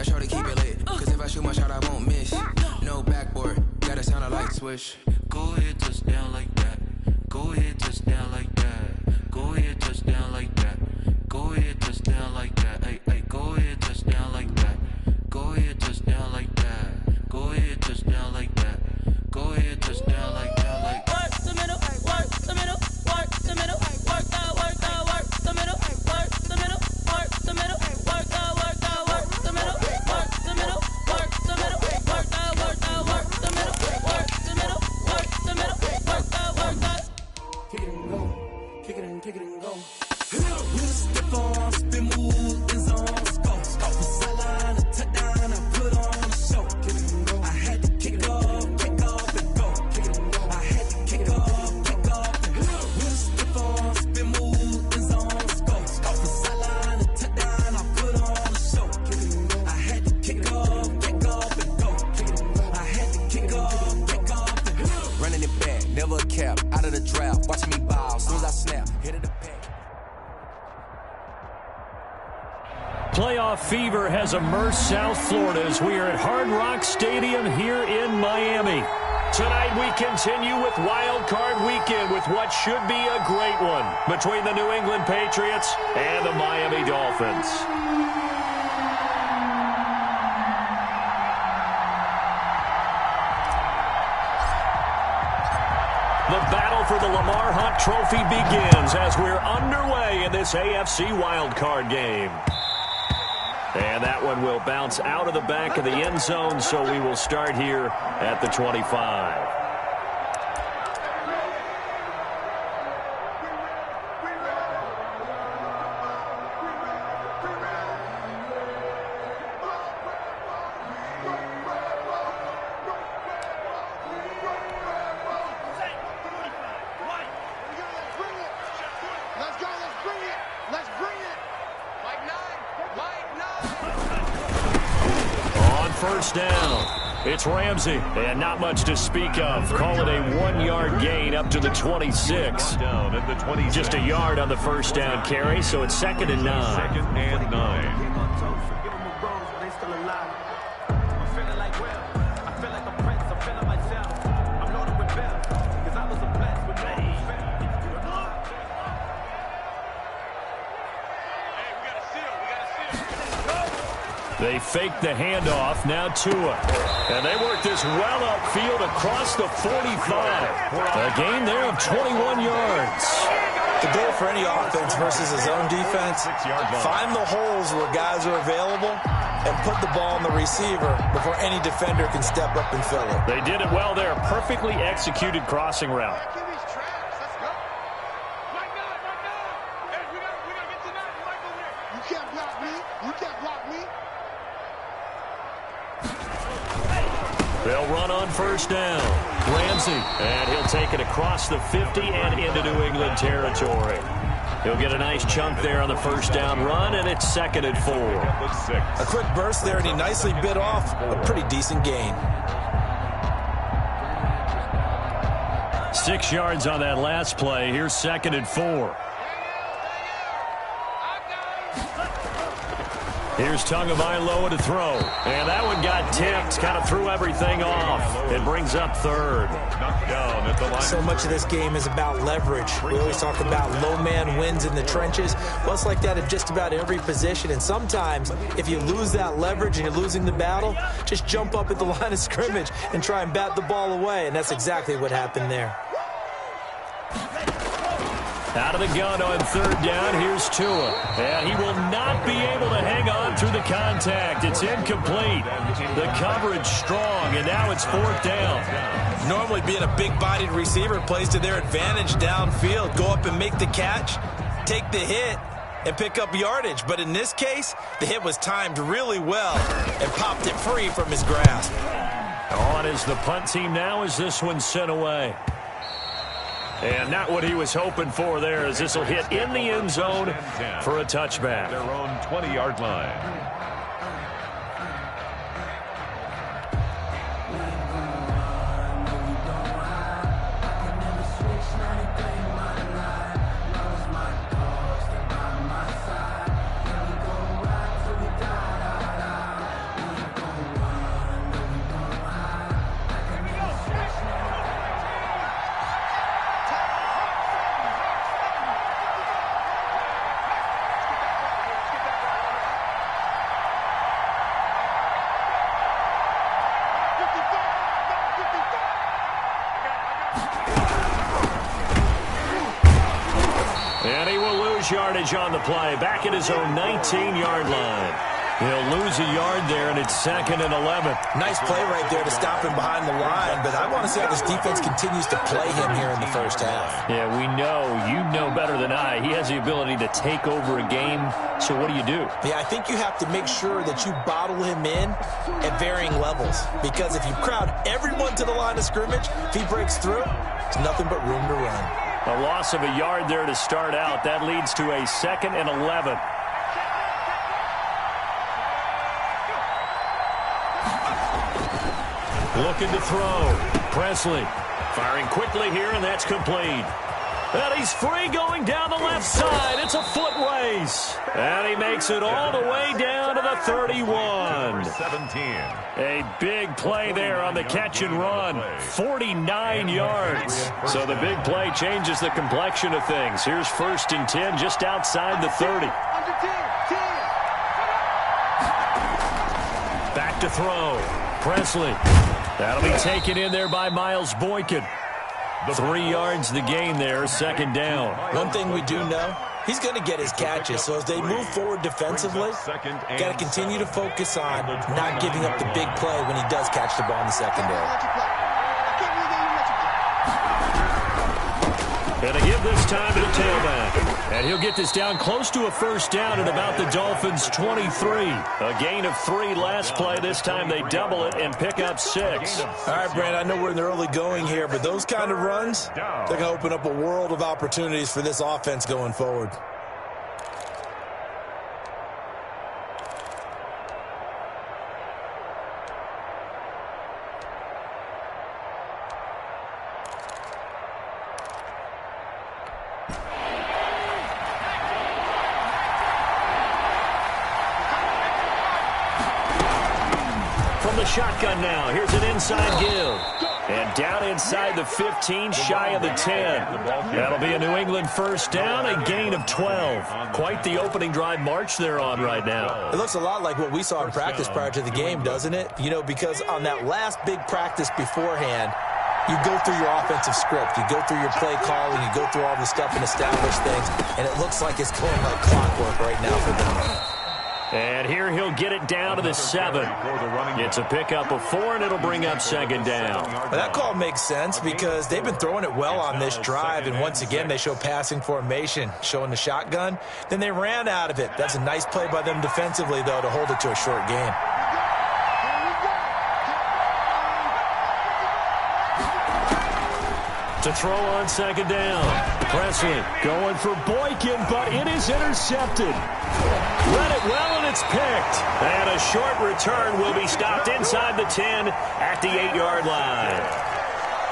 I try to keep it lit, cause if I shoot my shot, I won't miss. No backboard, gotta sound a light switch. Go ahead, touchdown like that. Go ahead, touchdown like that. Go ahead, touchdown like that. Go ahead, touchdown like that. Hey, hey, go ahead, touchdown like that. Go ahead, touchdown like that. Go ahead, touchdown like that. Go ahead, touchdown like that. Like work the middle, work the middle, work the middle, work the middle, work the middle, work the middle, work the middle, work the middle, work the middle, work the middle, work the middle, work the middle, work the middle, work the middle, work the. Kick it and go, kick it and kick it and go. With a stiff arm, spin move, in zone, go. From sideline to touchdown, I put on a show. Kick it and go. I had to kick off and go. Kick it and go. I had to kick off and go. With a stiff arm, spin move, in zone, go. From sideline to touchdown, I put on a show. Kick it and go. I had to kick off and go. Kick it and go. I had to kick off and go. Running it back, never a cap, out of the draft. Watching me bow, as soon as I snap, hit it the pack. Playoff fever has immersed South Florida as we are at Hard Rock Stadium here in Miami. Tonight we continue with Wild Card Weekend with what should be a great one between the New England Patriots and the Miami Dolphins. The battle for the Lamar Hunt Trophy begins as we're underway in this AFC Wild Card game. And that one will bounce out of the back of the end zone, so we will start here at the 25. First down. It's Ramsey, and not much to speak of. Call it a 1-yard gain up to the 26. Just a yard on the first down carry, so it's 2nd and 9. 2nd and 9. They fake the handoff, now Tua. And they work this well upfield across the 45. A gain there of 21 yards. The goal for any offense versus his own defense, find the holes where guys are available and put the ball on the receiver before any defender can step up and fill it. They did it well there. Perfectly executed crossing route. They'll run on first down. Ramsey, and he'll take it across the 50 and into New England territory. He'll get a nice chunk there on the first down run, and it's 2nd and 4. A quick burst there, and he nicely bit off a pretty decent gain. 6 yards on that last play. Here's 2nd and 4. Here's Tagovailoa to throw. And that one got tipped, kind of threw everything off. It brings up 3rd. Knocked down at the line. So much of this game is about leverage. We always talk about low man wins in the trenches. Well, it's like that in just about every position. And sometimes, if you lose that leverage and you're losing the battle, just jump up at the line of scrimmage and try and bat the ball away. And that's exactly what happened there. Out of the gun on 3rd down, here's Tua. And he will not be able to hang on through the contact. It's incomplete. The coverage strong, and now it's 4th down. Normally being a big-bodied receiver plays to their advantage downfield. Go up and make the catch, take the hit, and pick up yardage. But in this case, the hit was timed really well and popped it free from his grasp. On is the punt team now as this one's sent away. And not what he was hoping for there, as this will hit in the end zone for a touchback. Their own 20-yard line. yardage on the play. Back at his own 19-yard line. He'll lose a yard there, and it's 2nd and 11. Nice play right there to stop him behind the line, but I want to see how this defense continues to play him here in the first half. Yeah, we know. You know better than I. He has the ability to take over a game, so what do you do? Yeah, I think you have to make sure that you bottle him in at varying levels, because if you crowd everyone to the line of scrimmage, if he breaks through, there's nothing but room to run. A loss of a yard there to start out. That leads to a 2nd and 11. Looking to throw. Presley firing quickly here, and that's complete. And he's free going down the left side. It's a foot race. And he makes it all the way down to the 31. 17. A big play there on the catch and run. 49 yards. So the big play changes the complexion of things. Here's 1st and 10 just outside the 30. Back to throw. Presley. That'll be taken in there by Miles Boykin. 3 yards the gain there, 2nd down. One thing we do know, he's going to get his catches. So as they move forward defensively, got to continue to focus on not giving up the big play when he does catch the ball in the secondary. And to give this time to the tailback. And he'll get this down close to a 1st down at about the Dolphins' 23. A gain of 3 last play. This time they double it and pick up 6. All right, Brand, I know we're in the early going here, but those kind of runs, they're going to open up a world of opportunities for this offense going forward. Shotgun now. Here's an inside give. And down inside the 15, shy of the 10. That'll be a New England 1st down, a gain of 12. Quite the opening drive march they're on right now. It looks a lot like what we saw in practice prior to the game, doesn't it? You know, because on that last big practice beforehand, you go through your offensive script, you go through your play calling, you go through all the stuff and establish things, and it looks like it's going like clockwork right now for them. And here he'll get it down to the 7. It's a pickup of 4, and it'll bring up 2nd down. Well, that call makes sense because they've been throwing it well on this drive, and once again they show passing formation, showing the shotgun. Then they ran out of it. That's a nice play by them defensively, though, to hold it to a short game. To throw on 2nd down. Presley going for Boykin, but it is intercepted. Read it well, and it's picked. And a short return will be stopped inside the 10 at the 8-yard line.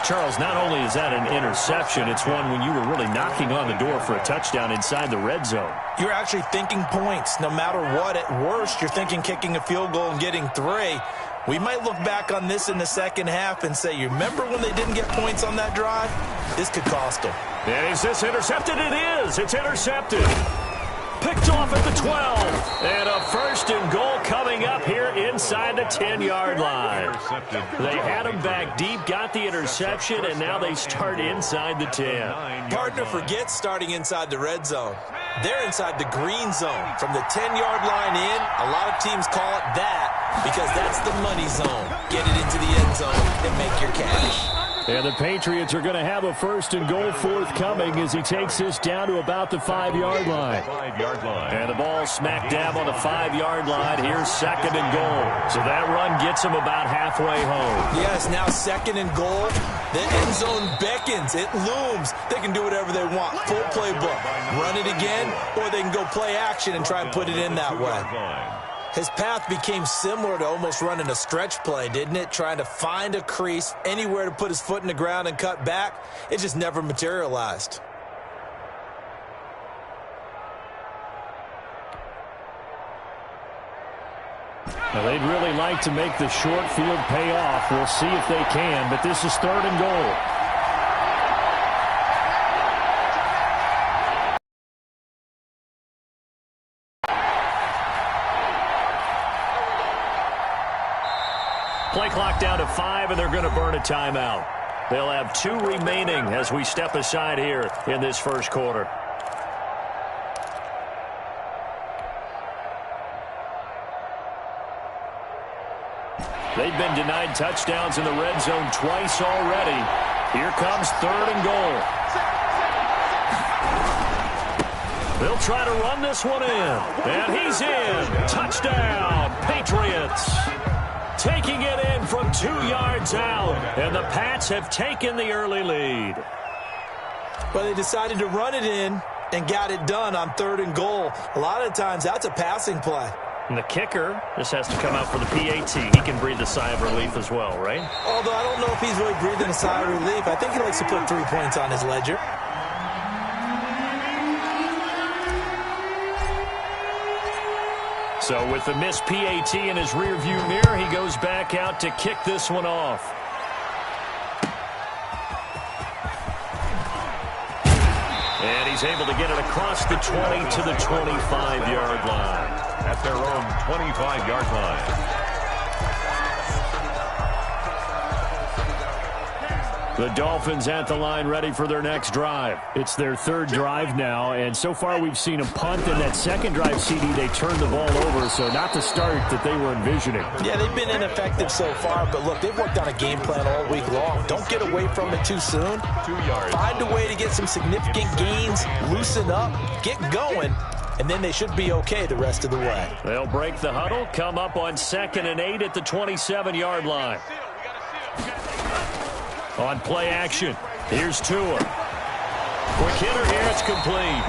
Charles, not only is that an interception, it's one when you were really knocking on the door for a touchdown inside the red zone. You're actually thinking points. No matter what, at worst, you're thinking kicking a field goal and getting 3. We might look back on this in the second half and say, you remember when they didn't get points on that drive? This could cost them. And is this intercepted? It is. It's intercepted. Picked off at the 12. And a 1st and goal coming up here inside the 10-yard line. They had him back deep, got the interception, and now they start inside the 10. Partner forgets starting inside the red zone. They're inside the green zone. From the 10-yard line in, a lot of teams call it that because that's the money zone. Get it into the end zone and make your cash. And the Patriots are going to have a 1st and goal forthcoming as he takes this down to about the 5-yard line. And the ball smack dab on the 5-yard line. Here's 2nd and goal. So that run gets him about halfway home. Yes, now 2nd and goal. The end zone beckons. It looms. They can do whatever they want. Full playbook. Run it again, or they can go play action and try and put it in that way. His path became similar to almost running a stretch play, didn't it? Trying to find a crease, anywhere to put his foot in the ground and cut back. It just never materialized. Now, they'd really like to make the short field pay off. We'll see if they can, but this is 3rd and goal. Play clock down to 5, and they're going to burn a timeout. They'll have 2 remaining as we step aside here in this 1st quarter. They've been denied touchdowns in the red zone twice already. Here comes 3rd and goal. They'll try to run this one in. And he's in. Touchdown, Patriots. Taking it in from 2 yards out. And the Pats have taken the early lead. Well, they decided to run it in and got it done on 3rd and goal. A lot of times, that's a passing play. And the kicker just has to come out for the PAT. He can breathe a sigh of relief as well, right? Although I don't know if he's really breathing a sigh of relief. I think he likes to put 3 points on his ledger. So with the missed PAT in his rearview mirror, he goes back out to kick this one off. And he's able to get it across the 20 to the 25-yard line. At their own 25-yard line. The Dolphins at the line ready for their next drive. It's their 3rd drive now, and so far we've seen a punt. In that 2nd drive, CD, they turned the ball over, so not the start that they were envisioning. Yeah, they've been ineffective so far, but look, they've worked on a game plan all week long. Don't get away from it too soon. 2 yards. Find a way to get some significant gains, loosen up, get going, and then they should be okay the rest of the way. They'll break the huddle, come up on 2nd and 8 at the 27-yard line. On play action, here's Tua. Quick hitter here, it's complete.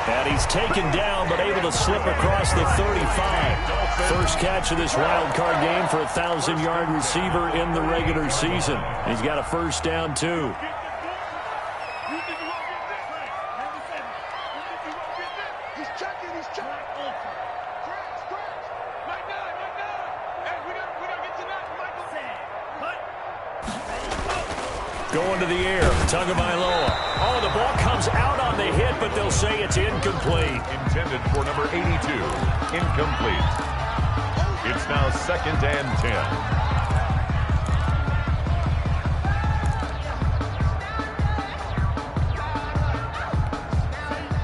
And he's taken down, but able to slip across the 35. First catch of this wild card game for a 1,000-yard receiver in the regular season. He's got a first down, too. Going to the air, Tagovailoa. Oh, the ball comes out on the hit, but they'll say it's incomplete. Intended for number 82. Incomplete. It's now 2nd and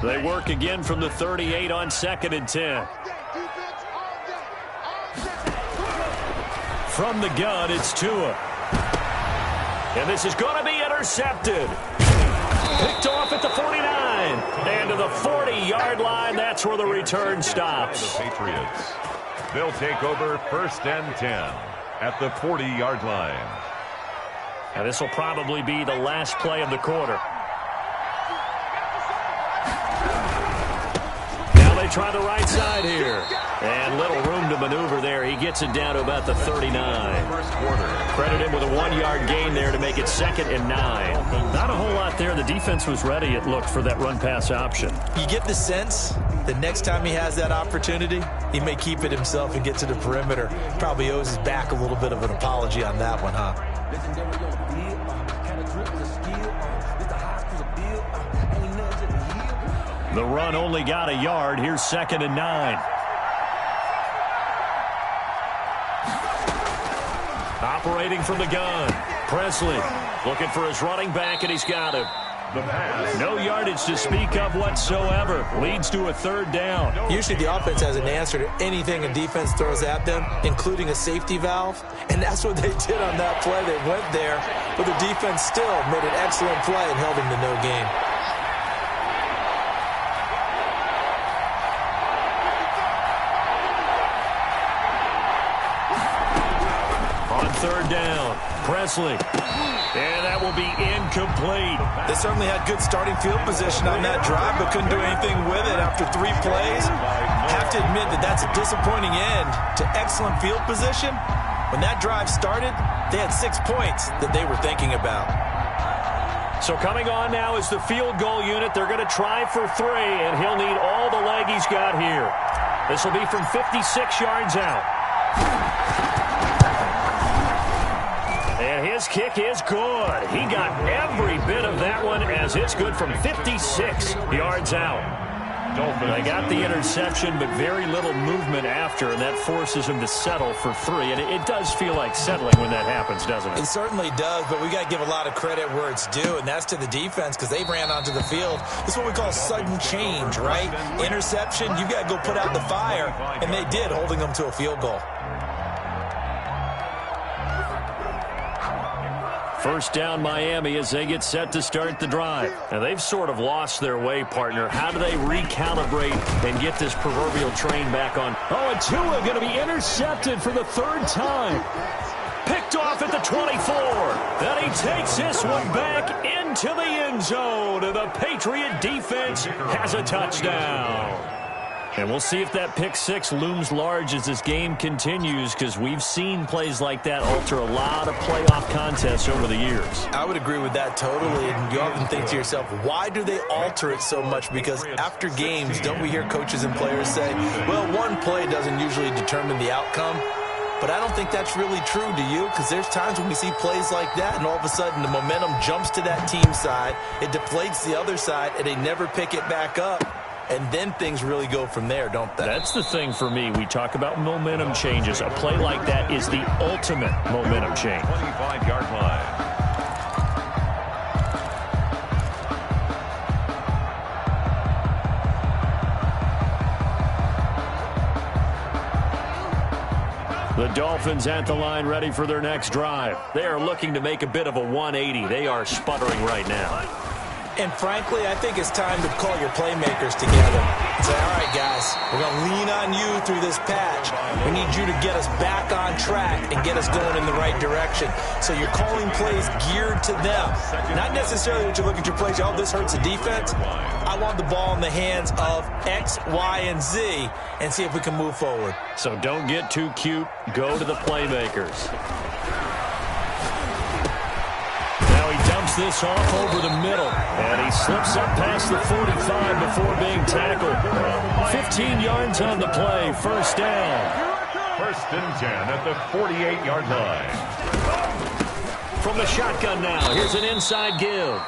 10. They work again from the 38 on 2nd and 10. From the gun, it's Tua. And this is going to be intercepted. Picked off at the 49. And to the 40-yard line, that's where the return stops. The Patriots. They'll take over 1st and 10 at the 40-yard line. And this will probably be the last play of the quarter. Now they try the right side here. And little room to maneuver there. He gets it down to about the 39. First quarter. Credit him with a 1-yard gain there to make it 2nd and 9. Not a whole lot there. The defense was ready, it looked, for that run-pass option. You get the sense that next time he has that opportunity, he may keep it himself and get to the perimeter. Probably owes his back a little bit of an apology on that one, huh? The run only got a yard. Here's 2nd and 9. Operating from the gun. Presley looking for his running back, and he's got him. The pass. No yardage to speak of whatsoever. Leads to a 3rd down. Usually the offense has an answer to anything a defense throws at them, including a safety valve. And that's what they did on that play. They went there, but the defense still made an excellent play and held him to no gain. On 3rd down, Presley. And that will be incomplete. They certainly had good starting field position on that drive, but couldn't do anything with it after 3 plays. Have to admit that that's a disappointing end to excellent field position. When that drive started, they had 6 points that they were thinking about. So coming on now is the field goal unit. They're going to try for 3, and he'll need all the leg he's got here. This will be from 56 yards out. And his kick is good. He got every bit of that one as it's good from 56 yards out. They got the interception, but very little movement after, and that forces him to settle for 3. And it does feel like settling when that happens, doesn't it? It certainly does, but we got to give a lot of credit where it's due, and that's to the defense because they ran onto the field. This is what we call sudden change, right? Interception, you've got to go put out the fire, and they did, holding them to a field goal. First down Miami as they get set to start the drive. Now they've sort of lost their way, partner. How do they recalibrate and get this proverbial train back on? Oh, and Tua going to be intercepted for the third time. Picked off at the 24. Then he takes this one back into the end zone. And the Patriot defense has a touchdown. And we'll see if that pick six looms large as this game continues, because we've seen plays like that alter a lot of playoff contests over the years. I would agree with that totally. And you often think to yourself, why do they alter it so much? Because after games, don't we hear coaches and players say, well, one play doesn't usually determine the outcome? But I don't think that's really true, do you? Because there's times when we see plays like that, and all of a sudden the momentum jumps to that team side, it deflates the other side, and they never pick it back up. And then things really go from there, don't they? That's the thing for me. We talk about momentum changes. A play like that is the ultimate momentum change. 25-yard line. The Dolphins at the line, ready for their next drive. They are looking to make a bit of a 180. They are sputtering right now. And frankly, I think it's time to call your playmakers together and say, all right, guys, we're going to lean on you through this patch. We need you to get us back on track and get us going in the right direction. So you're calling plays geared to them. Not necessarily that you look at your plays, oh, this hurts the defense. I want the ball in the hands of X, Y, and Z and see if we can move forward. So don't get too cute. Go to the playmakers. This off over the middle, and he slips up past the 45 before being tackled. 15 yards on the play, first down. First and 10 at the 48-yard line. From the shotgun now, here's an inside give.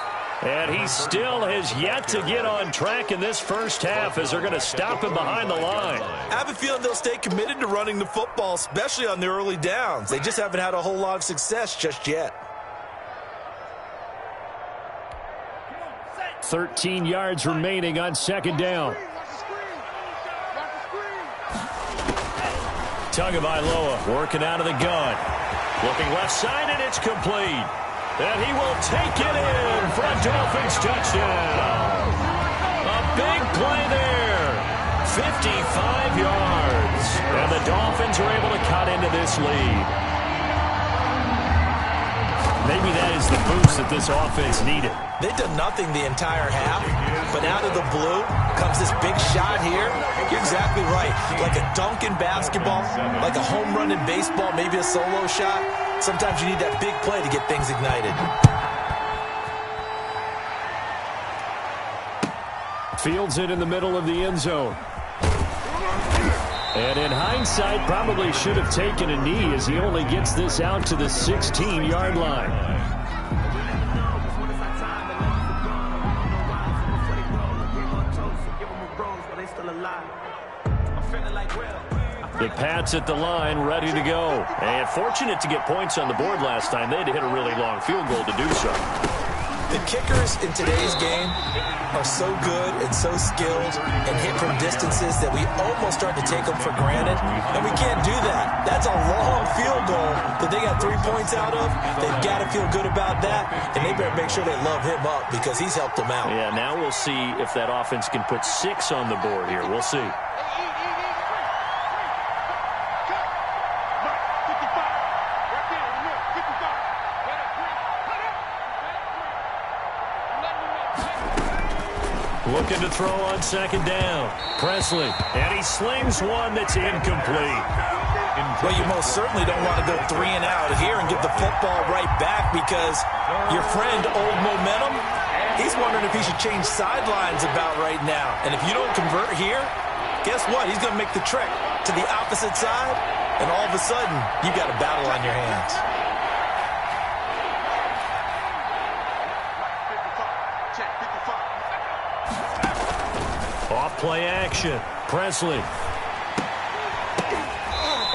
And he still has yet to get on track in this first half as they're going to stop him behind the line. I have a feeling they'll stay committed to running the football, especially on the early downs. They just haven't had a whole lot of success just yet. 13 yards remaining on second down. Tagovailoa working out of the gun. Looking left side, and it's complete. And he will take it in for a Dolphins touchdown. A big play there. 55 yards. And the Dolphins are able to cut into this lead. Maybe that is the boost that this offense needed. They've done nothing the entire half, but out of the blue comes this big shot here. You're exactly right. Like a dunk in basketball, like a home run in baseball, maybe a solo shot. Sometimes you need that big play to get things ignited. Fields it in the middle of the end zone. And in hindsight, probably should have taken a knee as he only gets this out to the 16-yard line. The Pats at the line, ready to go. And fortunate to get points on the board last time. They had to hit a really long field goal to do so. The kickers in today's game are so good and so skilled and hit from distances that we almost start to take them for granted, and we can't do that. That's a long field goal that they got 3 points out of. They've got to feel good about that, and they better make sure they love him up because he's helped them out. Yeah, now we'll see if that offense can put 6 on the board here. We'll see. Looking to throw on second down. Presley, and he slings one that's incomplete. Well, you most certainly don't want to go 3 and out here and give the football right back because your friend, Old Momentum, he's wondering if he should change sidelines about right now. And if you don't convert here, guess what? He's going to make the trek to the opposite side, and all of a sudden, you've got a battle on your hands. Off play action. Presley.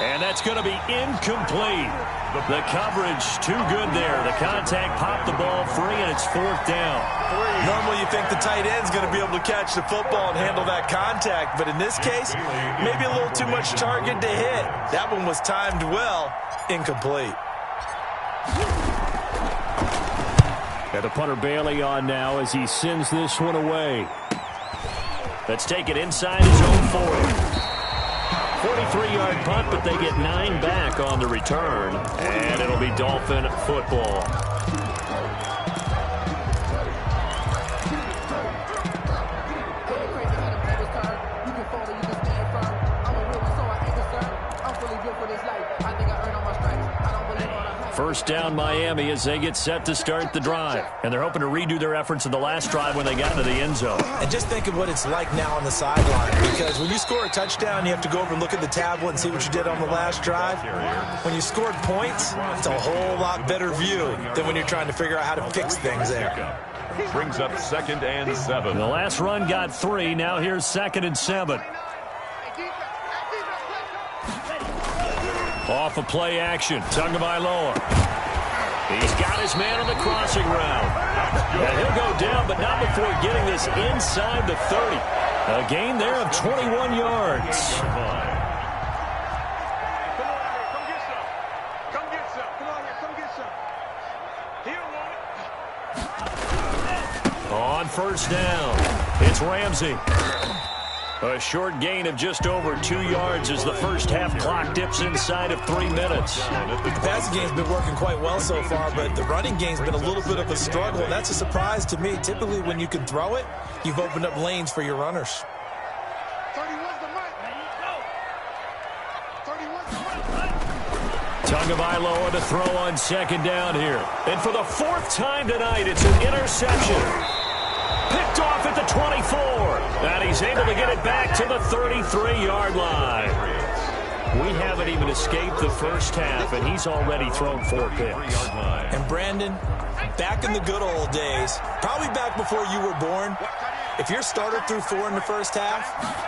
And that's going to be incomplete. The coverage too good there. The contact popped the ball free, and it's 4th down. Normally you think the tight end's going to be able to catch the football and handle that contact, but in this case, maybe a little too much target to hit. That one was timed well. Incomplete. And the punter Bailey on now as he sends this one away. Let's take it inside his own 40. 43-yard punt, but they get 9 back on the return. And it'll be Dolphin football. First down Miami as they get set to start the drive. And they're hoping to redo their efforts in the last drive when they got into the end zone. And just think of what it's like now on the sideline. Because when you score a touchdown, you have to go over and look at the tablet and see what you did on the last drive. When you scored points, it's a whole lot better view than when you're trying to figure out how to fix things there. Brings up 2nd and 7. The last run got 3. Now here's 2nd and 7. Off of play action. Tagovailoa. He's got his man on the crossing route. And he'll go down, but not before getting this inside the 30. A gain there of 21 yards. On first down, it's Ramsey. A short gain of just over 2 yards as the first half clock dips inside of 3 minutes. The passing game's been working quite well so far, but the running game's been a little bit of a struggle, and that's a surprise to me. Typically, when you can throw it, you've opened up lanes for your runners. Tagovailoa to throw on 2nd down here. And for the 4th time tonight, it's an interception. Picked off at the 24. And he's able to get it back to the 33-yard line. We haven't even escaped the first half, and he's already thrown 4 picks. And Brandon, back in the good old days, probably back before you were born, if your starter threw 4 in the first half,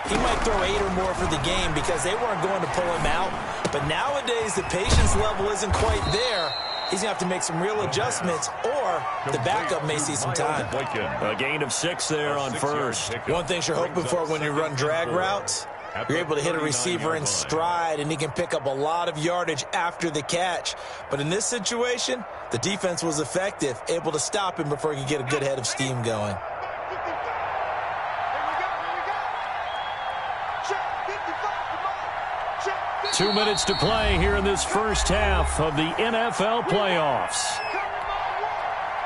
he might throw 8 or more for the game because they weren't going to pull him out. But nowadays, the patience level isn't quite there. He's going to have to make some real adjustments, or the backup may see some time. A gain of 6 there on first. One thing you're hoping for when you run drag routes, you're able to hit a receiver in stride, and he can pick up a lot of yardage after the catch. But in this situation, the defense was effective, able to stop him before he could get a good head of steam going. Two minutes to play here in this first half of the NFL playoffs.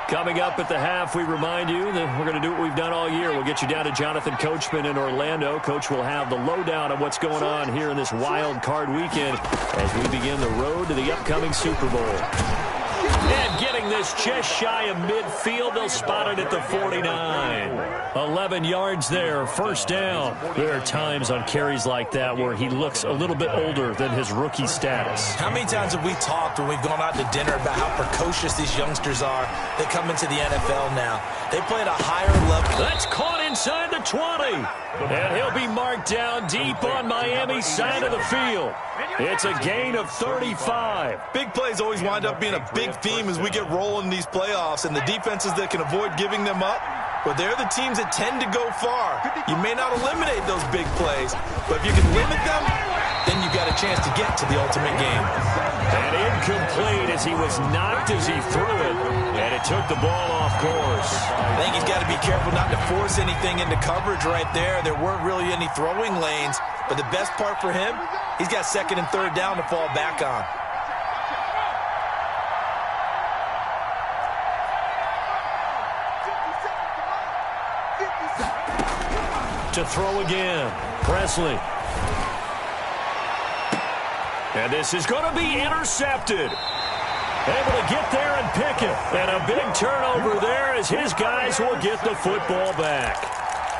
Coming up at the half, we remind you that we're going to do what we've done all year. We'll get you down to Jonathan Coachman in Orlando. Coach will have the lowdown of what's going on here in this wild card weekend as we begin the road to the upcoming Super Bowl. And getting this just shy of midfield, they'll spot it at the 49. 11 yards there, first down. There are times on carries like that where he looks a little bit older than his rookie status. How many times have we talked when we've gone out to dinner about how precocious these youngsters are that come into the NFL now? They play at a higher level. That's caught inside the 20. And he'll be marked down deep on Miami's side of the field. It's a gain of 35. Big plays always wind up being a big theme as we get rolling in these playoffs, and the defenses that can avoid giving them up, well, they're the teams that tend to go far. You may not eliminate those big plays, but if you can limit them, then you've got a chance to get to the ultimate game. And incomplete as he was knocked as he threw it, and it took the ball off course. I think he's got to be careful not to force anything into coverage right there. There weren't really any throwing lanes, but the best part for him, he's got 2nd and 3rd down to fall back on. To throw again, Presley. And this is going to be intercepted. Able to get there and pick it. And a big turnover there as his guys will get the football back.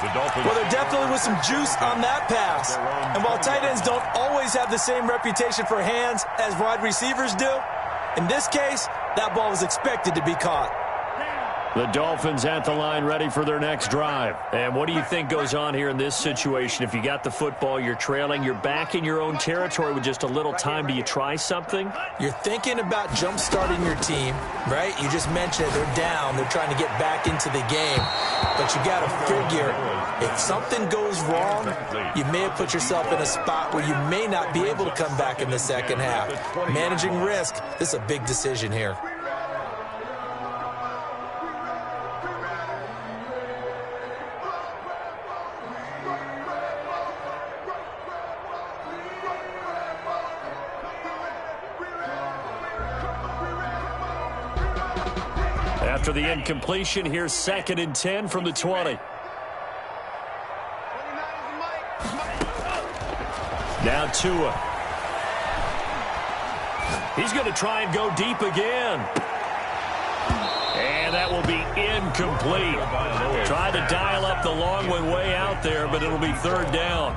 Well, there definitely was some juice on that pass. And while tight ends don't always have the same reputation for hands as wide receivers do, in this case, that ball was expected to be caught. The Dolphins at the line ready for their next drive. And what do you think goes on here in this situation? If you got the football, you're trailing, you're back in your own territory with just a little time. Do you try something? You're thinking about jump-starting your team, right? You just mentioned they're down. They're trying to get back into the game. But you got to figure, if something goes wrong, you may have put yourself in a spot where you may not be able to come back in the second half. Managing risk, this is a big decision here. After the incompletion, here's 2nd and 10 from the 20. Now Tua. He's going to try and go deep again. And that will be incomplete. Tried to dial up the long way out there, but it'll be 3rd down.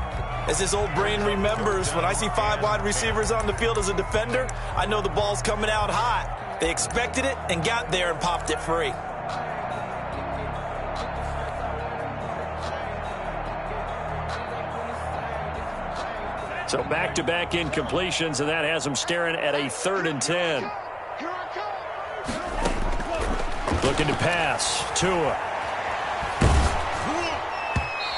As his old brain remembers, when I see 5 wide receivers on the field as a defender, I know the ball's coming out hot. They expected it and got there and popped it free. So back-to-back incompletions, and that has him staring at a 3rd and 10. Looking to pass. Tua.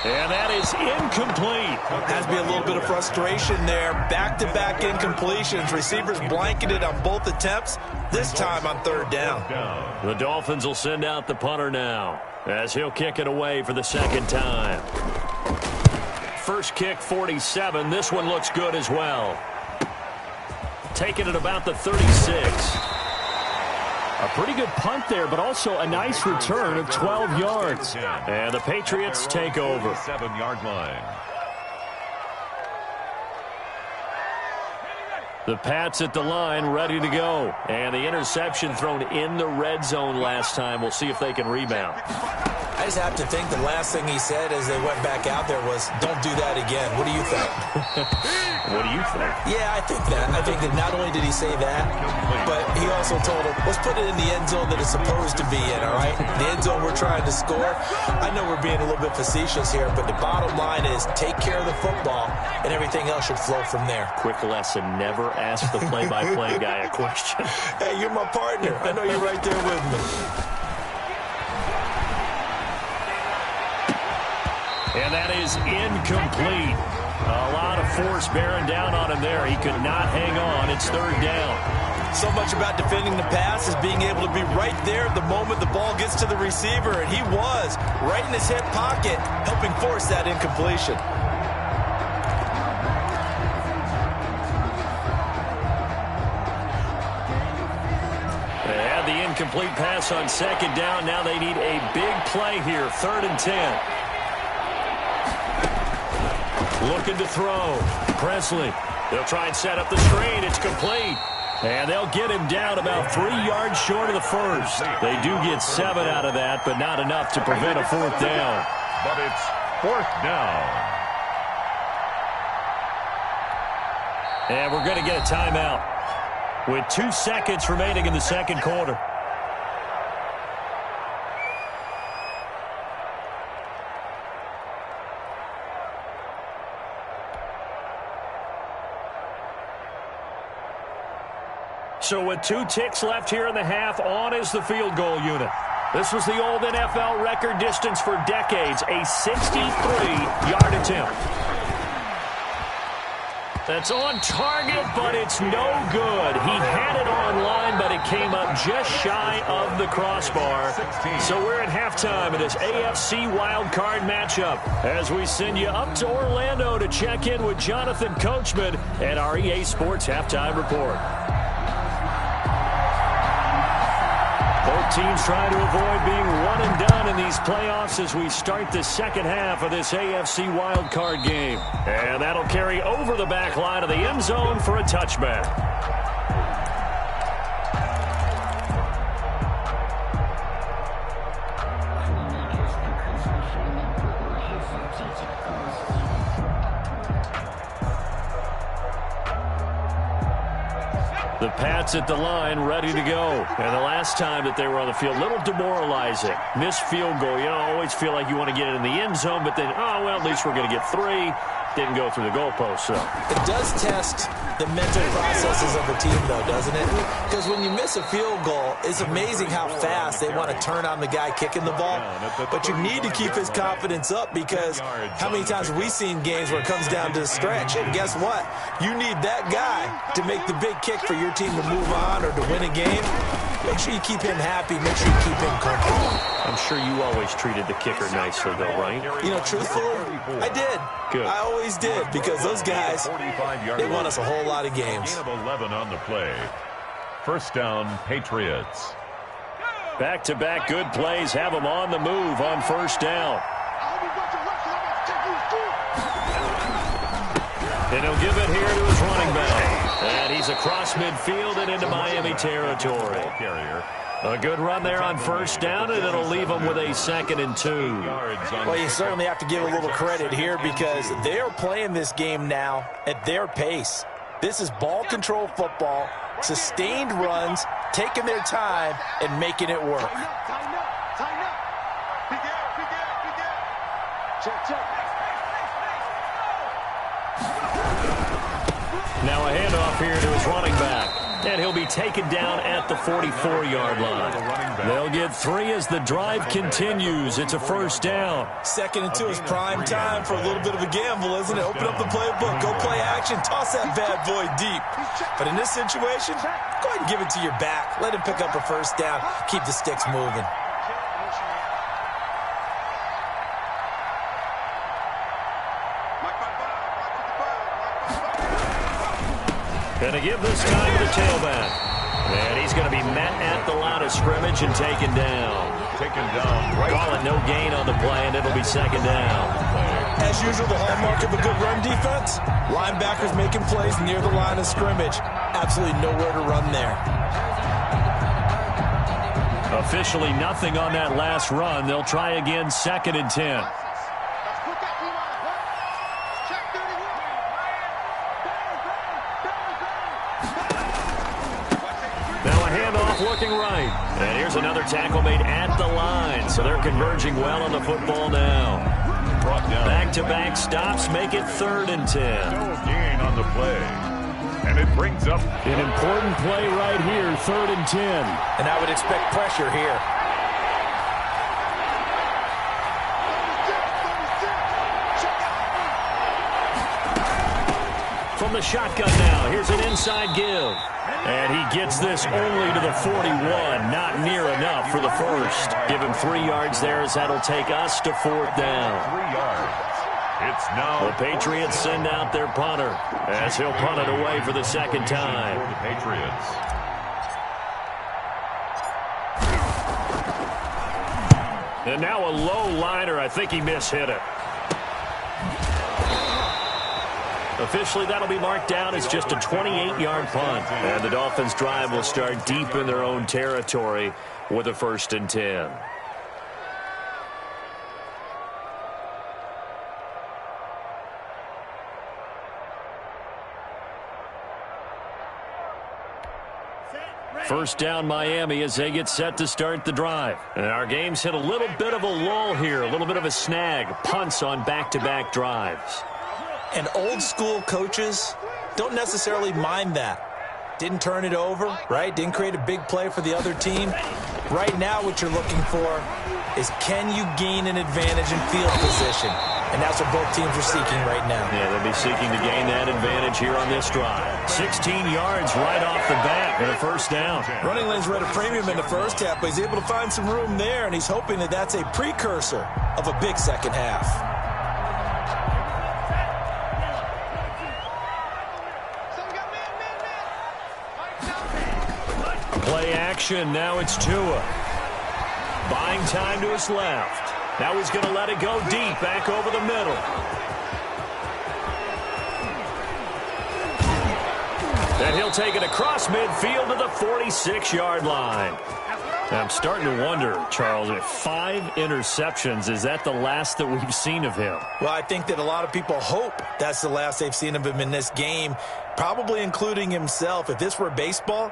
And that is incomplete. Has to be a little bit of frustration there. Back-to-back incompletions. Receivers blanketed on both attempts, this time on 3rd down. The Dolphins will send out the punter now, as he'll kick it away for the 2nd time. First kick, 47. This one looks good as well. Taking it about the 36. A pretty good punt there, but also a nice return of 12 yards. And the Patriots take over. 7-yard line. The Pats at the line, ready to go. And the interception thrown in the red zone last time. We'll see if they can rebound. I just have to think the last thing he said as they went back out there was, don't do that again. What do you think? What do you think? Yeah, I think that. I think that not only did he say that, but he also told him, let's put it in the end zone that it's supposed to be in, all right? The end zone we're trying to score. I know we're being a little bit facetious here, but the bottom line is take care of the football, and everything else should flow from there. Quick lesson, never ask the play-by-play guy a question. Hey, you're my partner. I know you're right there with me. And that is incomplete. A lot of force bearing down on him there. He could not hang on. It's 3rd down. So much about defending the pass is being able to be right there at the moment the ball gets to the receiver, and he was right in his hip pocket, helping force that incompletion. They had the incomplete pass on 2nd down. Now they need a big play here. 3rd and 10. Looking to throw. Presley. They'll try and set up the screen. It's complete. And they'll get him down about 3 yards short of the first. They do get 7 out of that, but not enough to prevent a 4th down. But it's 4th down. And we're going to get a timeout with 2 seconds remaining in the 2nd quarter. So with 2 ticks left here in the half, on is the field goal unit. This was the old NFL record distance for decades, a 63-yard attempt. That's on target, but it's no good. He had it on line, but it came up just shy of the crossbar. So we're at halftime of this AFC wildcard matchup as we send you up to Orlando to check in with Jonathan Coachman and our EA Sports Halftime Report. Both teams trying to avoid being one and done in these playoffs as we start the 2nd half of this AFC wildcard game. And that'll carry over the back line of the end zone for a touchback. The Pats at the line, ready to go. And the last time that they were on the field, a little demoralizing. Missed field goal. You know, always feel like you want to get it in the end zone, but then, oh, well, at least we're going to get 3. Didn't go through the goalpost, so. It does test the mental processes of a team, though, doesn't it? Because when you miss a field goal, it's amazing how fast they want to turn on the guy kicking the ball. But you need to keep his confidence up because how many times have we seen games where it comes down to the stretch? And guess what? You need that guy to make the big kick for your team to move on or to win a game. Make sure you keep him happy. Make sure you keep him comfortable. I'm sure you always treated the kicker nicely, though, right? You know, truthfully, I did. Good. I always did because those guys, they won us a whole lot of games. Gain of 11 on the play. 1st down, Patriots. Back-to-back good plays have him on the move on first down. And he'll give it here to his running back. And he's across midfield and into Miami territory. A good run there on first down, and it'll leave them with a 2nd and 2. Well, you certainly have to give a little credit here because they're playing this game now at their pace. This is ball control football, sustained runs, taking their time, and making it work. Now a handoff here to his running back. And he'll be taken down at the 44-yard line. They'll get 3 as the drive continues. It's a first down. 2nd and 2 is prime time for a little bit of a gamble, isn't it? Open up the playbook, go play action, toss that bad boy deep. But in this situation, go ahead and give it to your back. Let him pick up a first down. Keep the sticks moving. Going to give this time to the tailback. And he's going to be met at the line of scrimmage and taken down. Call it no gain on the play, and it'll be 2nd down. As usual, the hallmark of a good run defense, linebackers making plays near the line of scrimmage. Absolutely nowhere to run there. Officially nothing on that last run. They'll try again, 2nd and 10. Looking right. And here's another tackle made at the line. So they're converging well on the football now. Back-to-back stops make it 3rd and 10. No gain on the play. And it brings up an important play right here, 3rd and 10. And I would expect pressure here. From the shotgun now, here's an inside give. And he gets this only to the 41, not near enough for the first. Give him 3 yards there as that'll take us to 4th down. 3 yards. It's now the Patriots send out their punter as he'll punt it away for the 2nd time. For the Patriots. And now a low liner. I think he mishit it. Officially, that'll be marked down as just a 28-yard punt. And the Dolphins' drive will start deep in their own territory with a 1st and 10. First down Miami as they get set to start the drive. And our game's hit a little bit of a lull here, a little bit of a snag. Punts on back-to-back drives. And old-school coaches don't necessarily mind that. Didn't turn it over, right? Didn't create a big play for the other team. Right now what you're looking for is can you gain an advantage in field position? And that's what both teams are seeking right now. Yeah, they'll be seeking to gain that advantage here on this drive. 16 yards right off the bat and a first down. Running lanes were at a premium in the first half, but he's able to find some room there, and he's hoping that that's a precursor of a big second half. Play action. Now it's Tua. Buying time to his left. Now he's going to let it go deep back over the middle. And he'll take it across midfield to the 46-yard line. I'm starting to wonder, Charles, if 5 interceptions, is that the last that we've seen of him? Well, I think that a lot of people hope that's the last they've seen of him in this game, probably including himself. If this were baseball,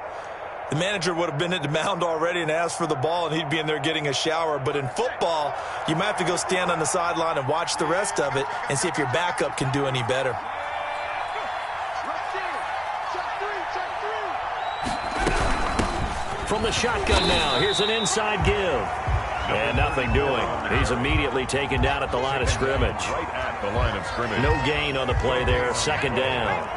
the manager would have been at the mound already and asked for the ball, and he'd be in there getting a shower. But in football, you might have to go stand on the sideline and watch the rest of it and see if your backup can do any better. From the shotgun now, here's an inside give. And nothing doing. He's immediately taken down at the line of scrimmage. Right at the line of scrimmage. No gain on the play there. 2nd down.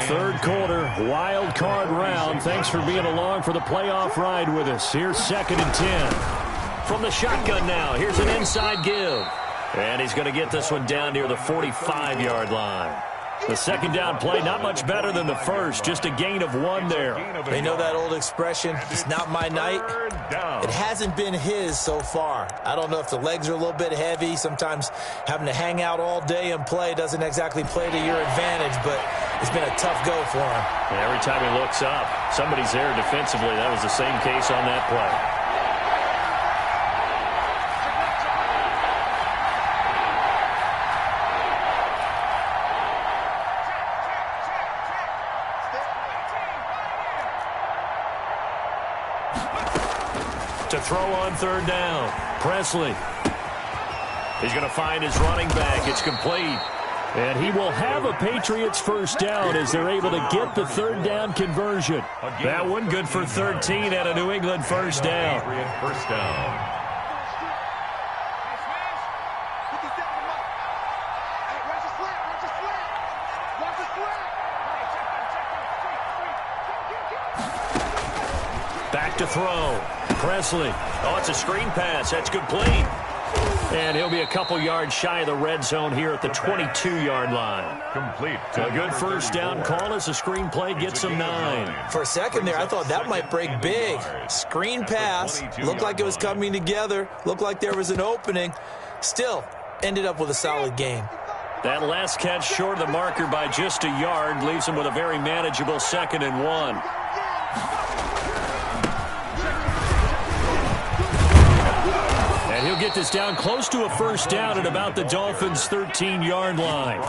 3rd quarter, wild card round. Thanks for being along for the playoff ride with us. Here's 2nd and 10. From the shotgun now, here's an inside give. And he's going to get this one down near the 45-yard line. The second down play, not much better than the first, just a gain of 1 there. They know that old expression, it's not my night. It hasn't been his so far. I don't know if the legs are a little bit heavy. Sometimes having to hang out all day and play doesn't exactly play to your advantage, but it's been a tough go for him. And every time he looks up, somebody's there defensively. That was the same case on that play. To throw on third down, Presley. He's going to find his running back. It's complete. And he will have a Patriots first down as they're able to get the third down conversion. That one good for 13 at a New England first down. First down. Back to throw. Presley. Oh, it's a screen pass. That's complete. And he'll be a couple yards shy of the red zone here at the 22-yard line. Complete. A good first down call as the screen play gets him 9. For a second there, I thought that might break big. Screen pass. Looked like it was coming together. Looked like there was an opening. Still, ended up with a solid gain. That last catch short of the marker by just a yard leaves him with a very manageable 2nd and 1. He'll get this down close to a first down at about the Dolphins' 13-yard line.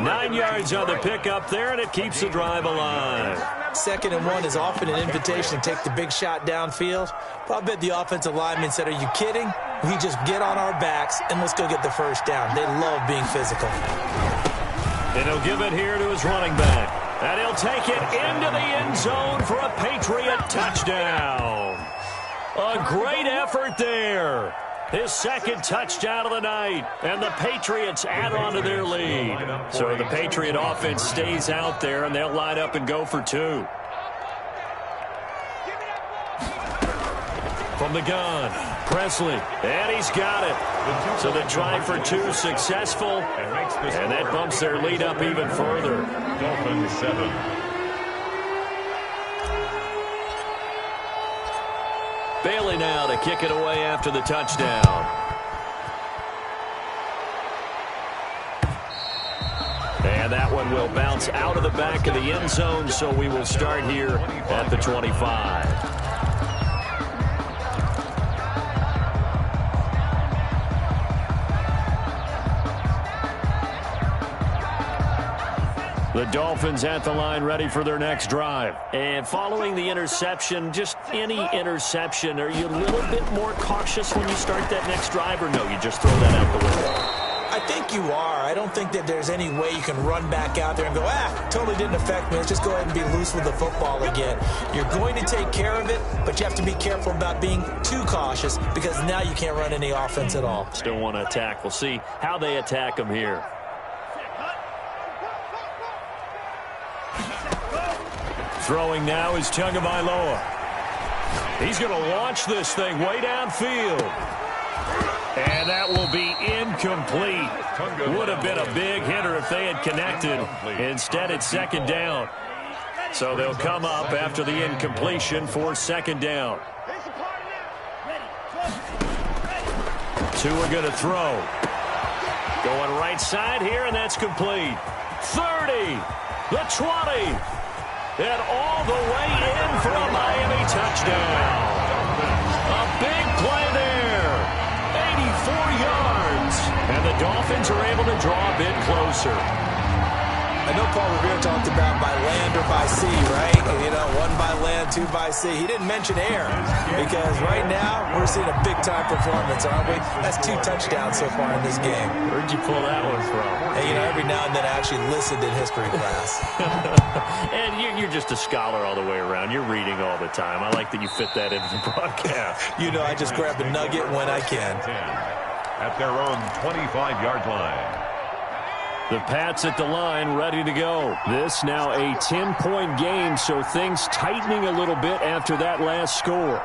9 yards on the pickup there, and it keeps the drive alive. 2nd and 1 is often an invitation to take the big shot downfield. But I bet the offensive lineman said, are you kidding? We just get on our backs, and let's go get the first down. They love being physical. And he'll give it here to his running back. And he'll take it into the end zone for a Patriot touchdown. A great effort there. His second touchdown of the night, and the Patriots add on to their lead. So the Patriot offense stays out there, and they'll line up and go for 2. From the gun, Presley, and he's got it. So the try for 2 successful, and that bumps their lead up even further. Dolphins 7. Bailey now to kick it away after the touchdown. And that one will bounce out of the back of the end zone, so we will start here at the 25. The Dolphins at the line ready for their next drive. And following the interception, just any interception, are you a little bit more cautious when you start that next drive, or no, you just throw that out the window? I think you are. I don't think that there's any way you can run back out there and go, totally didn't affect me. Let's just go ahead and be loose with the football again. You're going to take care of it, but you have to be careful about being too cautious because now you can't run any offense at all. Still want to attack. We'll see how they attack them here. Throwing now is Tagovailoa. He's going to launch this thing way downfield. And that will be incomplete. Would have been a big hitter if they had connected. Instead, it's 2nd down. So they'll come up after the incompletion for 2nd down. 2 are going to throw. Going right side here, and that's complete. 30, the 20. And all the way in for a Miami touchdown. A big play there. 84 yards. And the Dolphins are able to draw a bit closer. I know Paul Revere talked about by land or by sea, right? You know, 1 by land, 2 by sea. He didn't mention air because right now we're seeing a big-time performance, aren't we? That's 2 touchdowns so far in this game. Where'd you pull that one from? And, you know, every now and then I actually listened in history class. And you're just a scholar all the way around. You're reading all the time. I like that you fit that into the broadcast. You know, I just grab a nugget when I can. At their own 25-yard line. The Pats at the line, ready to go. This now a 10-point game, so things tightening a little bit after that last score.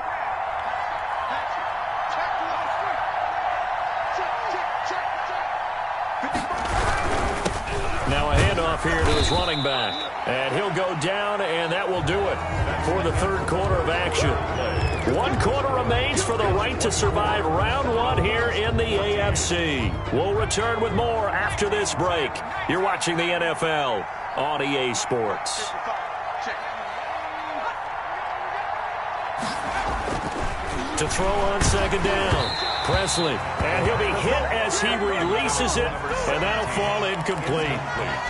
Now a handoff here to his running back. And he'll go down, and that will do it for the third quarter of action. 1 quarter remains for the right to survive round 1 here in the AFC. We'll return with more after this break. You're watching the NFL on EA Sports. To throw on second down. Presley, and he'll be hit as he releases it, and that'll fall incomplete.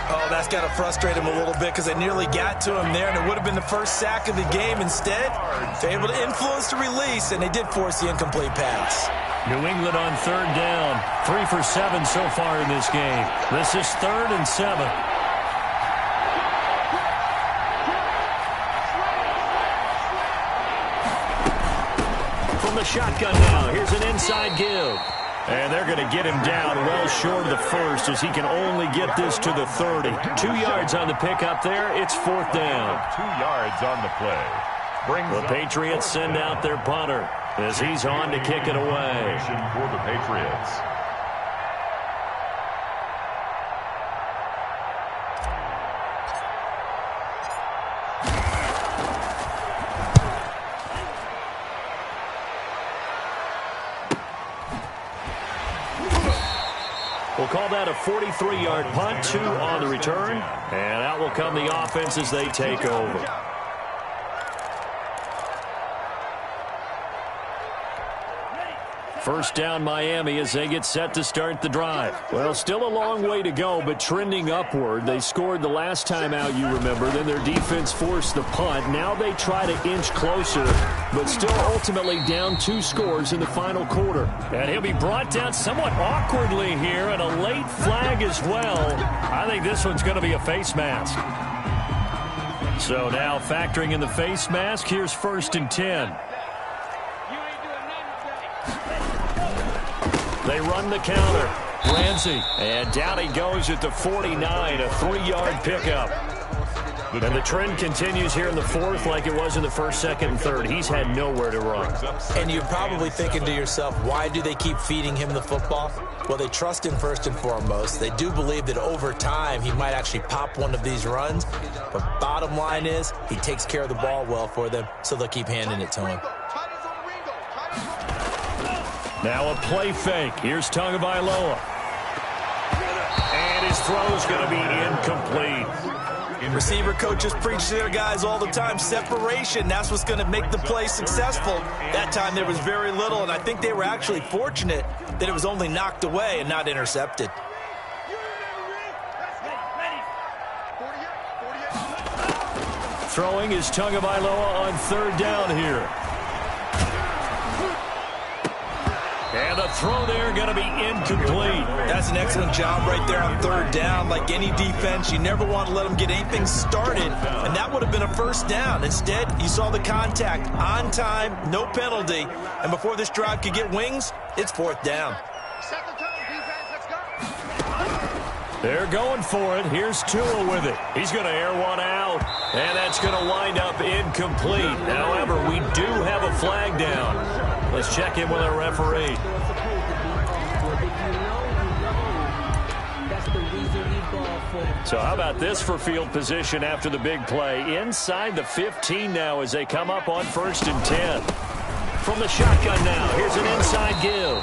Oh, that's got to frustrate him a little bit because they nearly got to him there, and it would have been the first sack of the game. Instead, they're able to influence the release, and they did force the incomplete pass. New England on third down. 3 for 7 so far in this game. This is 3rd and 7. The shotgun now. Here's an inside give. And they're going to get him down well short of the first as he can only get this to the 30. 2 yards on the pickup there. It's 4th down. 2 yards on the play. The Patriots send out their punter as he's on to kick it away. For the Patriots. We'll call that a 43-yard punt, 2 on the return, and out will come the offense as they take over. First down Miami as they get set to start the drive. Well, still a long way to go, but trending upward. They scored the last time out, you remember. Then their defense forced the punt. Now they try to inch closer, but still ultimately down 2 scores in the final quarter. And he'll be brought down somewhat awkwardly here, and a late flag as well. I think this one's going to be a face mask. So now factoring in the face mask, here's 1st and 10. They run the counter. Ramsey. And down he goes at the 49, a 3-yard pickup. And the trend continues here in the 4th like it was in the 1st, 2nd, and 3rd. He's had nowhere to run. And you're probably thinking to yourself, why do they keep feeding him the football? Well, they trust him first and foremost. They do believe that over time he might actually pop one of these runs. But bottom line is he takes care of the ball well for them, so they'll keep handing it to him. Now a play fake. Here's Tagovailoa. And his throw's going to be incomplete. Receiver coaches preach to their guys all the time. Separation, that's what's going to make the play successful. That time there was very little, and I think they were actually fortunate that it was only knocked away and not intercepted. Throwing is Tagovailoa on 3rd down here. And the throw there going to be incomplete. That's an excellent job right there on 3rd down. Like any defense, you never want to let them get anything started, and that would have been a 1st down. Instead, you saw the contact on time, no penalty, and before this drive could get wings, it's 4th down. They're going for it. Here's Tua with it. He's going to air one out, and that's going to wind up incomplete. However, we do have a flag down. Let's check in with our referee. So how about this for field position after the big play? Inside the 15 now as they come up on 1st and 10. From the shotgun now, here's an inside give.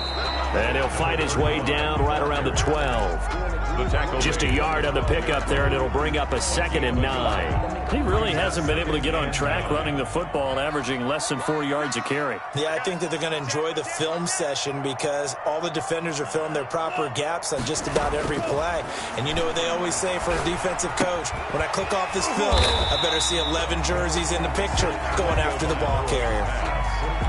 And he'll fight his way down right around the 12. Just a yard on the pickup there, and it'll bring up a 2nd and 9. He really hasn't been able to get on track running the football, averaging less than 4 yards a carry. Yeah, I think that they're going to enjoy the film session because all the defenders are filling their proper gaps on just about every play. And you know what they always say for a defensive coach? When I click off this film, I better see 11 jerseys in the picture going after the ball carrier.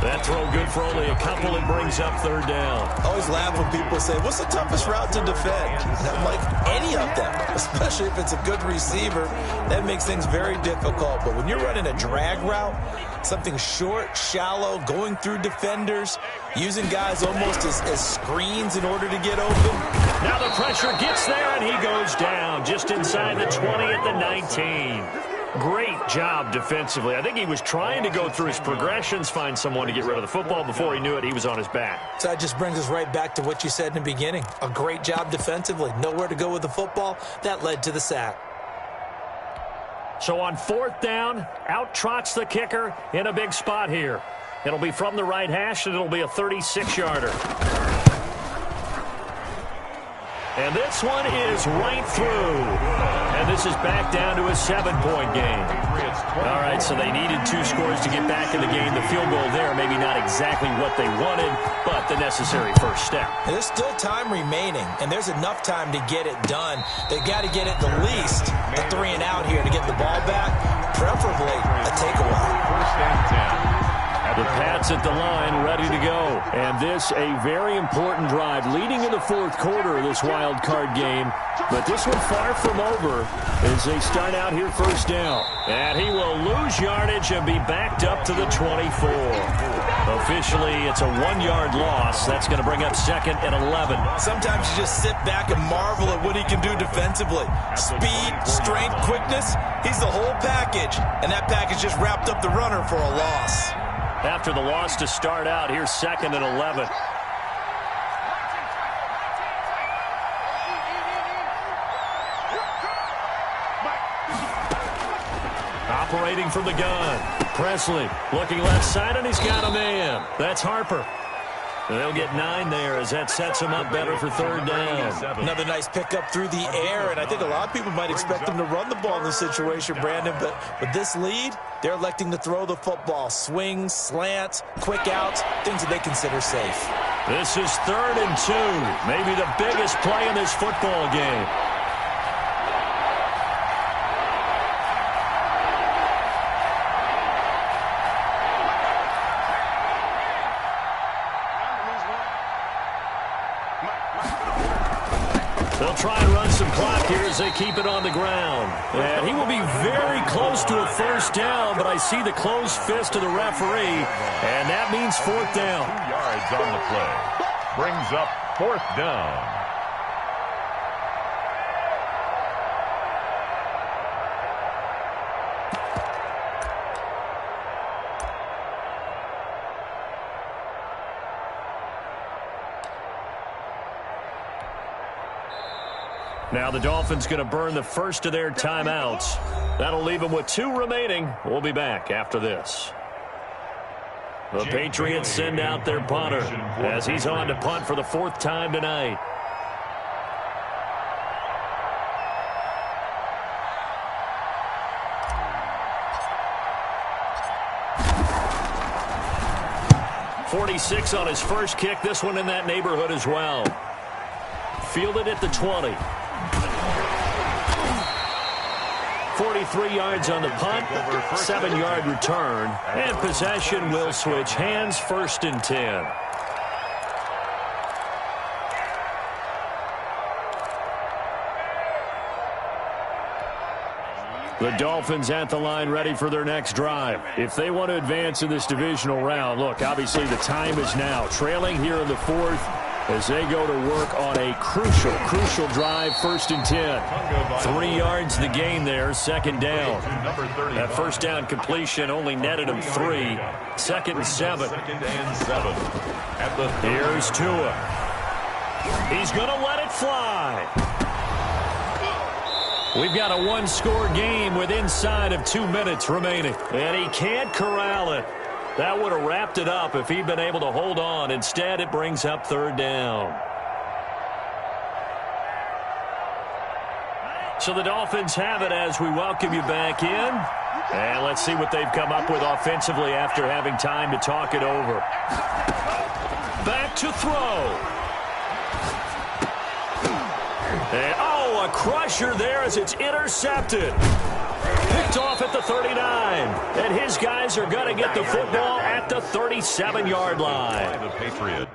That throw good for only a couple. It brings up 3rd down. I always laugh when people say, what's the toughest route to defend? And I'm like, any of them, especially if it's a good receiver. That makes things very difficult. But when you're running a drag route, something short, shallow, going through defenders, using guys almost as screens in order to get open. Now the pressure gets there, and he goes down just inside the 20 at the 19. Great job defensively. I think he was trying to go through his progressions, find someone to get rid of the football. Before he knew it, he was on his back. So that just brings us right back to what you said in the beginning. A great job defensively. Nowhere to go with the football. That led to the sack. So on 4th down, out trots the kicker in a big spot here. It'll be from the right hash, and it'll be a 36-yarder. And this one is right through. And this is back down to a 7-point game. All right, so they needed 2 scores to get back in the game. The field goal there, maybe not exactly what they wanted, but the necessary first step. And there's still time remaining, and there's enough time to get it done. They've got to get at the least a 3-and-out here to get the ball back, preferably a takeaway. 1st and 10. The Pats at the line, ready to go. And this, a very important drive, leading in the 4th quarter of this wild card game. But this one far from over as they start out here 1st down. And he will lose yardage and be backed up to the 24. Officially, it's a 1-yard loss. That's going to bring up 2nd and 11. Sometimes you just sit back and marvel at what he can do defensively. Speed, strength, quickness, he's the whole package. And that package just wrapped up the runner for a loss. After the loss to start out, here's 2nd and 11. Operating from the gun. Presley looking left side, and he's got a man. That's Harper. They'll get 9 there as that sets him up better for 3rd down. Another nice pickup through the air, and I think a lot of people might expect them to run the ball in this situation, Brandon, but with this lead, they're electing to throw the football. Swings, slants, quick outs, things that they consider safe. This is 3rd and 2, maybe the biggest play in this football game. They'll try and run some clock here as they keep it on the ground. And he will be very close to a 1st down, but I see the closed fist of the referee, and that means 4th down. 2 yards on the play. Brings up 4th down. Now the Dolphins going to burn the first of their timeouts. That'll leave them with 2 remaining. We'll be back after this. The Patriots send out their punter as he's on to punt for the 4th time tonight. .46 on his first kick. This one in that neighborhood as well. Fielded at the 20. 43 yards on the punt, 7-yard return, and possession will switch hands. 1st and 10. The Dolphins at the line ready for their next drive. If they want to advance in this divisional round, look, obviously the time is now. Trailing here in the 4th as they go to work on a crucial drive. 1st and 10. 3 yards the gain there. 2nd down. That 1st down completion only netted him 3. 2nd and 7. Here's Tua. He's going to let it fly. We've got a 1-score game with inside of 2 minutes remaining. And he can't corral it. That would have wrapped it up if he'd been able to hold on. Instead, it brings up 3rd down. So the Dolphins have it as we welcome you back in. And let's see what they've come up with offensively after having time to talk it over. Back to throw. And, a crusher there as it's intercepted. Picked off at the 39. And his guys are going to get the football at the 37-yard line. The Patriot.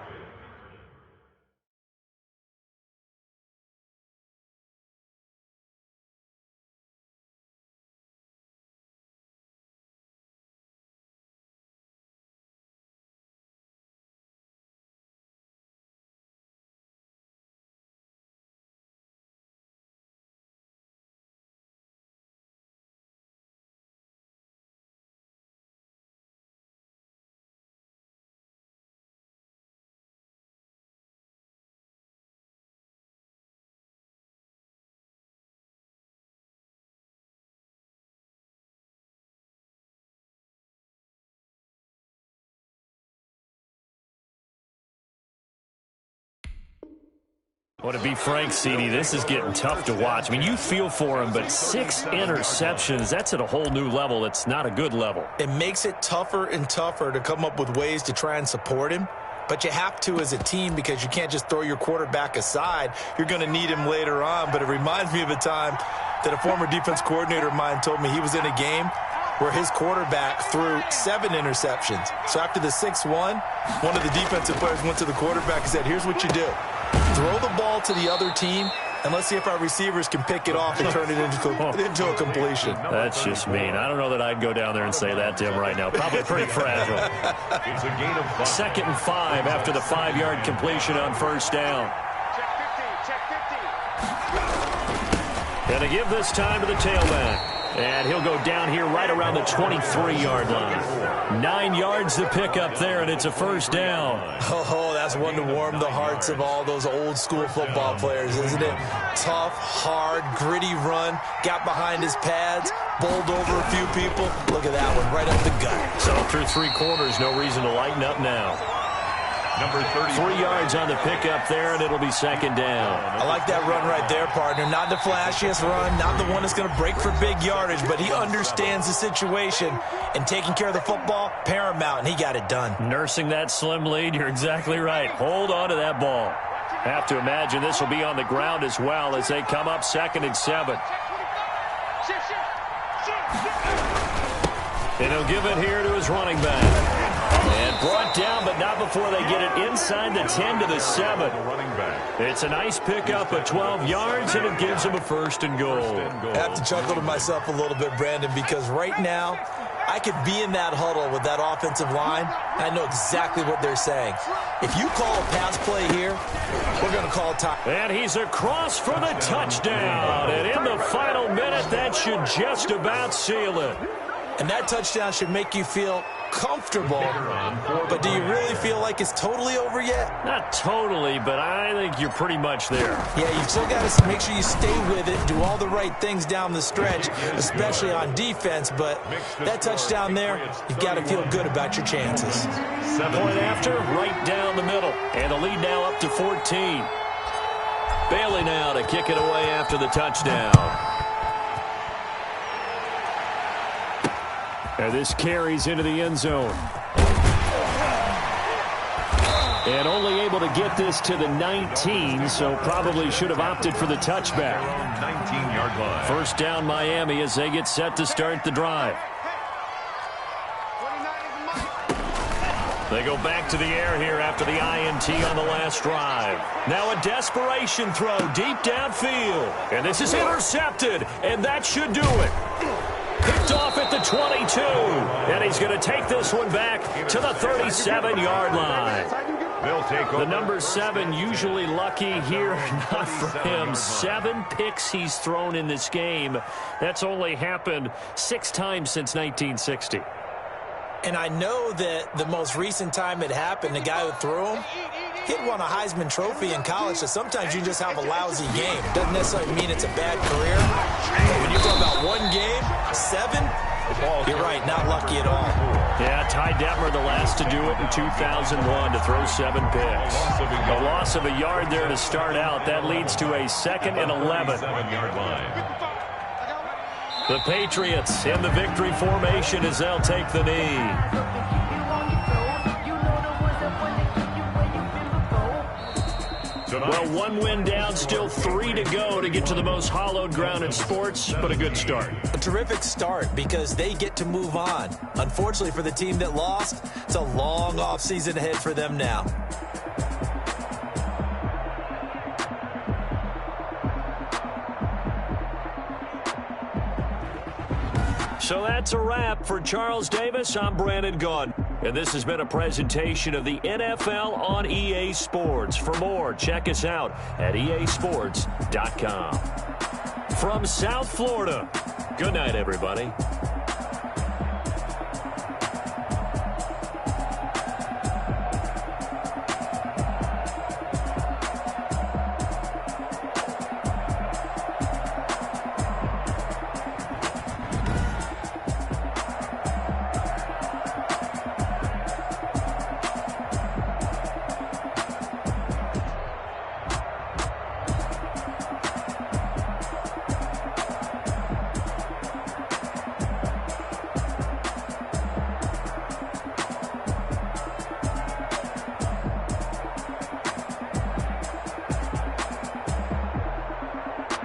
Well, to be frank, CD, this is getting tough to watch. I mean, you feel for him, but 6 interceptions, that's at a whole new level. It's not a good level. It makes it tougher and tougher to come up with ways to try and support him. But you have to as a team because you can't just throw your quarterback aside. You're going to need him later on. But it reminds me of a time that a former defense coordinator of mine told me he was in a game where his quarterback threw 7 interceptions. So after the 6-1, one of the defensive players went to the quarterback and said, here's what you do. Throw the ball to the other team, and let's see if our receivers can pick it off and turn it into a completion. That's just mean. I don't know that I'd go down there and say that to him right now. Probably pretty fragile. It's a gain of 5. 2nd and 5 after the 5-yard completion on first down. And to give this time to the tailback. And he'll go down here right around the 23-yard line. 9 yards to pick up there, and it's a first down. Oh, that's one to warm the hearts of all those old-school football players, isn't it? Tough, hard, gritty run. Got behind his pads, bowled over a few people. Look at that one, right up the gut. So through 3 quarters, no reason to lighten up now. Number 30. 3 yards on the pickup there, and it'll be 2nd down. I like that run right there, partner. Not the flashiest run, not the one that's going to break for big yardage, but he understands the situation, and taking care of the football, paramount, and he got it done. Nursing that slim lead, you're exactly right. Hold on to that ball. Have to imagine this will be on the ground as well as they come up 2nd and 7. And he'll give it here to his running back. And brought down, but not before they get it inside the 10 to the 7. It's a nice pickup of 12 yards, and it gives them a 1st and goal. I have to chuckle to myself a little bit, Brandon, because right now I could be in that huddle with that offensive line. I know exactly what they're saying. If you call a pass play here, we're going to call time. And he's across for the touchdown. And in the final minute, that should just about seal it. And that touchdown should make you feel comfortable, but do you really feel like it's totally over yet? Not totally, but I think you're pretty much there. Yeah, you've still got to make sure you stay with it, do all the right things down the stretch, especially on defense, but that touchdown there, you've got to feel good about your chances. Point after, right down the middle, and the lead now up to 14. Bailey now to kick it away after the touchdown. And this carries into the end zone. And only able to get this to the 19, so probably should have opted for the touchback. 19-yard line. First down Miami as they get set to start the drive. They go back to the air here after the INT on the last drive. Now a desperation throw deep downfield. And this is intercepted, and that should do it. Picked off at the 22, and he's going to take this one back to the 37-yard line. The number 7 usually lucky here, not for him. 7 picks he's thrown in this game. That's only happened 6 times since 1960. And I know that the most recent time it happened, the guy who threw him, he had won a Heisman Trophy in college, so sometimes you just have a lousy game. It doesn't necessarily mean it's a bad career. But when you're talking about one game, 7, you're right, not lucky at all. Yeah, Ty Detmer, the last to do it in 2001, to throw 7 picks. A loss of a yard there to start out. That leads to a 2nd and 11. The Patriots in the victory formation as they'll take the knee. Well, 1 win down, still 3 to go to get to the most hallowed ground in sports, but a good start. A terrific start because they get to move on. Unfortunately for the team that lost, it's a long offseason ahead for them now. So that's a wrap for Charles Davis. I'm Brandon Gunn. And this has been a presentation of the NFL on EA Sports. For more, check us out at easports.com. From South Florida, good night, everybody.